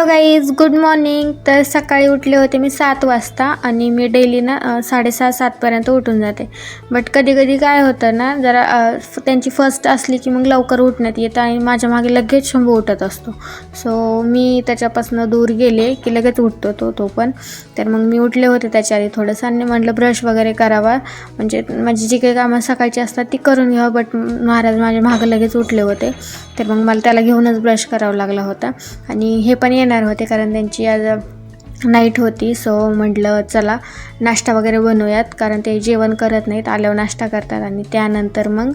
Guys, good morning. तर सकाळी उठले होते मी 7 वाजता आणि मी डेली ना 6:30-7पर्यंत उठून जाते. बट कधी कधी काय होतं ना, जरा त्यांची फर्स्ट असली की मग लवकर उठण्यात येतं आणि माझ्या मागे लगेच शंभू उठत असतो. सो मी त्याच्यापासून दूर गेले की लगेच उठतो तो पण. तर मग मी उठले होते त्याच्या आधी थोडंसं आणि म्हटलं ब्रश वगैरे करावा, म्हणजे माझी जी काही कामं सकाळची असतात ती करून घ्यावं. बट महाराज माझ्या मागं लगेच उठले होते, तर मग मला त्याला घेऊनच ब्रश करावा लागला होता. आणि हे पण येणार होते कारण त्यांची आज नाईट होती. सो म्हटलं चला नाश्ता वगैरे बनवूयात, कारण ते जेवण करत नाहीत, आल्यावर नाश्ता करतात आणि त्यानंतर मग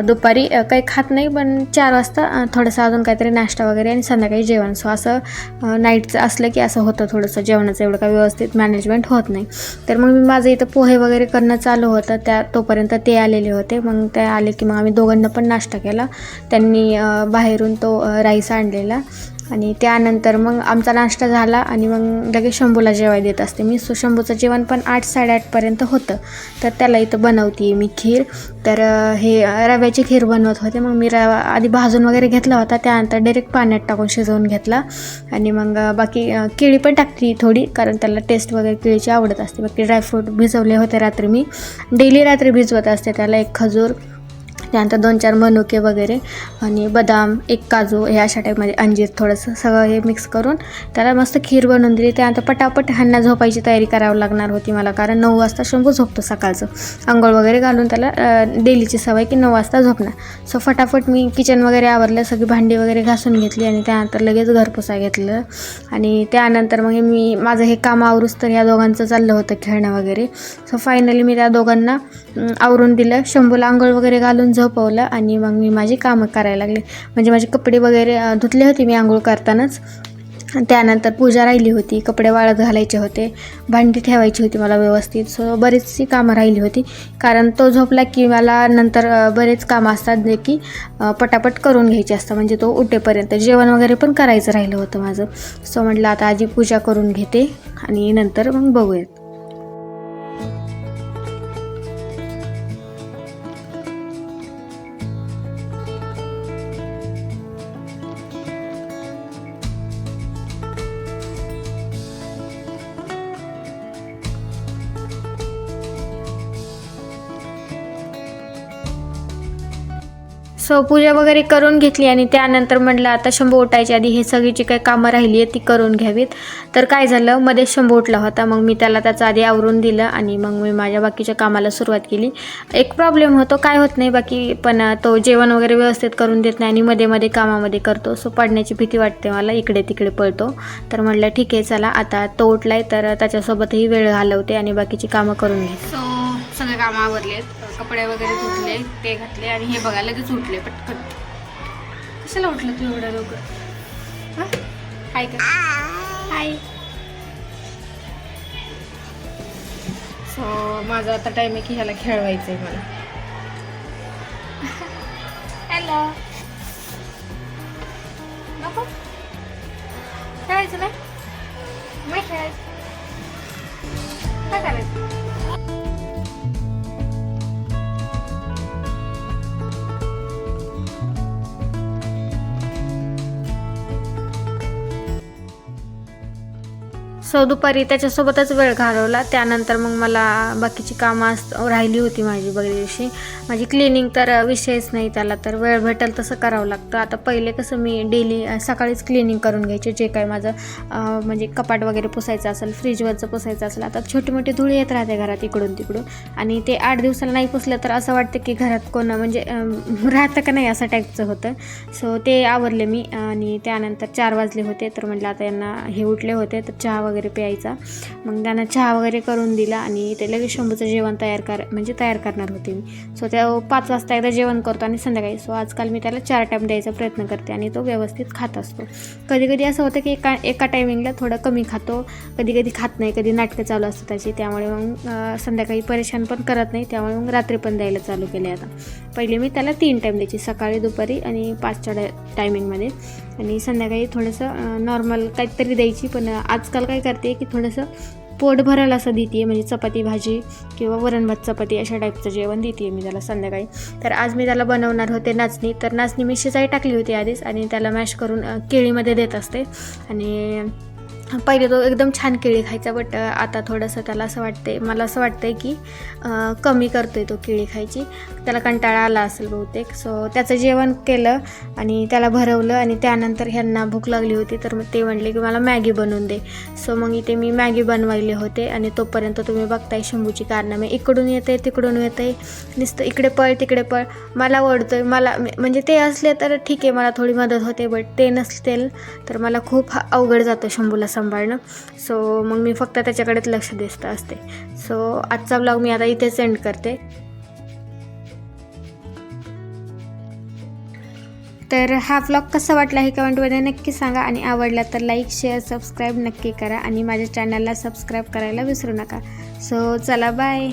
दुपारी काही खात नाही, पण 4 वाजता थोडंसं अजून काहीतरी नाश्ता वगैरे आणि संध्याकाळी जेवण. सो असं नाईटचं असलं की असं होतं, थोडंसं जेवणाचं एवढं काही व्यवस्थित मॅनेजमेंट होत नाही. तर मग मी माझं इथं पोहे वगैरे करणं चालू होतं, तोपर्यंत ते आलेले होते. मग ते आले की मग आम्ही दोघांना पण नाश्ता केला. त्यांनी बाहेरून तो राईस आणलेला आणि त्यानंतर मग आमचा नाश्ता झाला आणि मग लगेच शंभूला जेवायला देत असते मी. सो शंभूचं जेवण पण 8-8:30पर्यंत होतं. तर त्याला इथं बनवते मी खीर. तर हे रव्याची खीर बनवत होते. मग मी रवा आधी भाजून वगैरे घेतला होता, त्यानंतर डायरेक्ट पाण्यात टाकून शिजवून घेतला आणि मग बाकी केळी पण टाकली थोडी, कारण त्याला टेस्ट वगैरे केळीची आवडत असते. बाकी ड्रायफ्रूट भिजवले होते रात्री, मी डेली रात्री भिजवत असते त्याला. 1 खजूर, त्यानंतर 2-4 मनुके वगैरे आणि बदाम, 1 काजू, हे अशा टाईपमध्ये अंजीर थोडंसं सगळं हे मिक्स करून त्याला मस्त खीर बनवून दिली. त्यानंतर पटापट ह्यांना झोपायची तयारी करावी लागणार होती मला, कारण 9 वाजता शंभू झोपतो सकाळचं. अंघोळ वगैरे घालून त्याला डेलीची सवय की 9 वाजता झोपणार. सो फटाफट मी किचन वगैरे आवरलं, सगळी भांडी वगैरे घासून घेतली आणि त्यानंतर लगेच घर पुसाय घेतलं. आणि त्यानंतर मग मी माझं हे काम आवरूस तर ह्या दोघांचं चाललं होतं खेळणं वगैरे. सो फायनली मी त्या दोघांना आवरून दिलं, शंभूला अंघोळ वगैरे घालून झोपवलं आणि मग मी माझी कामं करायला लागले. म्हणजे माझे कपडे वगैरे धुतले होते मी आंघोळ करतानाच. त्यानंतर पूजा राहिली होती, कपडे वाळत घालायचे होते, भांडी ठेवायची होती मला व्यवस्थित. सो बरीचशी कामं राहिली होती, कारण तो झोपला की मला नंतर बरेच कामं असतात जे की पटापट करून घ्यायचे असतात, म्हणजे तो उठेपर्यंत. जेवण वगैरे पण करायचं राहिलं होतं माझं. सो म्हटलं आता आधी पूजा करून घेते आणि नंतर मग बघूयात. सो पूजा वगैरे करून घेतली आणि त्यानंतर म्हटलं आता शंभू उठायच्या आधी हे सगळी जी काही कामं राहिली आहे ती करून घ्यावीत. तर काय झालं, मध्ये शंभू उठला होता, मग मी त्याला त्याचं आधी आवरून दिलं आणि मग मी माझ्या बाकीच्या कामाला सुरुवात केली. एक प्रॉब्लेम होतो, काय होत नाही बाकी, पण तो जेवण वगैरे व्यवस्थित करून देत नाही आणि मध्ये मध्ये कामामध्ये करतो. सो पडण्याची भीती वाटते मला, इकडे तिकडे पळतो. तर म्हटलं ठीक आहे चला, आता तो उठलाय तर त्याच्यासोबतही वेळ घालवते आणि बाकीची कामं करून घेते. सो सगळे कामं आवरलेत, कपडे वगैरे धुतले, ते घातले आणि हे बघा लगेच उठले पटकन. कशाला उठलं तू एवढं लवकर? हाय का? हाय. सो माझा आता टाइम आहे की ह्याला खेळवायचं आहे मला. हॅलो, नको खेळायचं नाही, मी खेळायचं. काय करायचं? सो दुपारी त्याच्यासोबतच वेळ घालवला. त्यानंतर मग मला बाकीची कामं राहिली होती माझी बघण्याची. माझी क्लिनिंग तर विषयच नाही, त्याला तर वेळ भेटेल तसं करावं लागतं. आता पहिले कसं मी डेली सकाळीच क्लिनिंग करून घ्यायचे, जे काय माझं म्हणजे कपाट वगैरे पुसायचं असेल, फ्रीजवरचं पुसायचं असेल. आता छोटी मोठी धुळी येत राहते घरात इकडून तिकडून, आणि ते 8 दिवसाला नाही पुसलं तर असं वाटतं की घरात कोण म्हणजे राहतं का नाही, असं टाईपचं होतं. सो ते आवरले मी आणि त्यानंतर 4 वाजले होते. तर म्हटलं आता यांना, हे उठले होते तर चहा वगैरे प्यायचा. मग त्यांना चहा वगैरे करून दिला आणि ते लगेच शंभूचं जेवण तयार करणार होते मी. सो त्या 5 वाजता एकदा जेवण करतो आणि संध्याकाळी. सो आजकाल मी त्याला 4 टाईम द्यायचा प्रयत्न करते आणि तो व्यवस्थित खात असतो. कधी कधी असं होतं की एका टायमिंगला थोडं कमी खातो, कधी कधी खात नाही, कधी नाटकं चालू असतं त्याची. त्यामुळे मग संध्याकाळी परेशान पण करत नाही, त्यामुळे मग रात्री पण द्यायला चालू केले. आता पहिले मी त्याला 3 टाईम द्यायची, सकाळी, दुपारी आणि 5च्या टायमिंगमध्ये. आणि संध्याकाळी थोडंसं नॉर्मल काहीतरी द्यायची. पण आजकाल काय करते की थोडंसं पोट भरेल असं देते आहे, म्हणजे चपाती भाजी किंवा वरण भात चपाती अशा टाईपचं जेवण देते आहे मी त्याला संध्याकाळी. तर आज मी त्याला बनवणार होते नाचणी. तर नाचणी मी शिजाई टाकली होती आधीच आणि त्याला मॅश करून केळीमध्ये देत असते. आणि पहिले तो एकदम छान केळी खायचा, बट आता थोडंसं त्याला असं वाटते, मला असं वाटतं की कमी करतोय तो केळी खायची, त्याला कंटाळा आला असेल बहुतेक. सो त्याचं जेवण केलं आणि त्याला भरवलं आणि त्यानंतर ह्यांना भूक लागली होती तर ते म्हणले की मला मॅगी बनवून दे. सो मग इथे मी मॅगी बनवायले होते आणि तोपर्यंत तुम्ही बघताय शंभूची कारनामे, इकडून येते तिकडून येते, नुसतं इकडे पळ तिकडे पळ, मला ओढतोय. मला म्हणजे ते असले तर ठीक आहे, मला थोडी मदत होते, बट ते नसतील तर मला खूप अवघड जातं शंभूला सांभाळणं. सो मग मी फक्त त्याच्याकडेच लक्ष देत असते. सो आजचा ब्लॉग मी आता इथेच एंड करते. तर हा ब्लॉग कसा वाटला हे कमेंटमध्ये नक्की सांगा आणि आवडला तर लाईक शेअर सबस्क्राईब नक्की करा आणि माझ्या चॅनलला सबस्क्राईब करायला विसरू नका. सो चला बाय.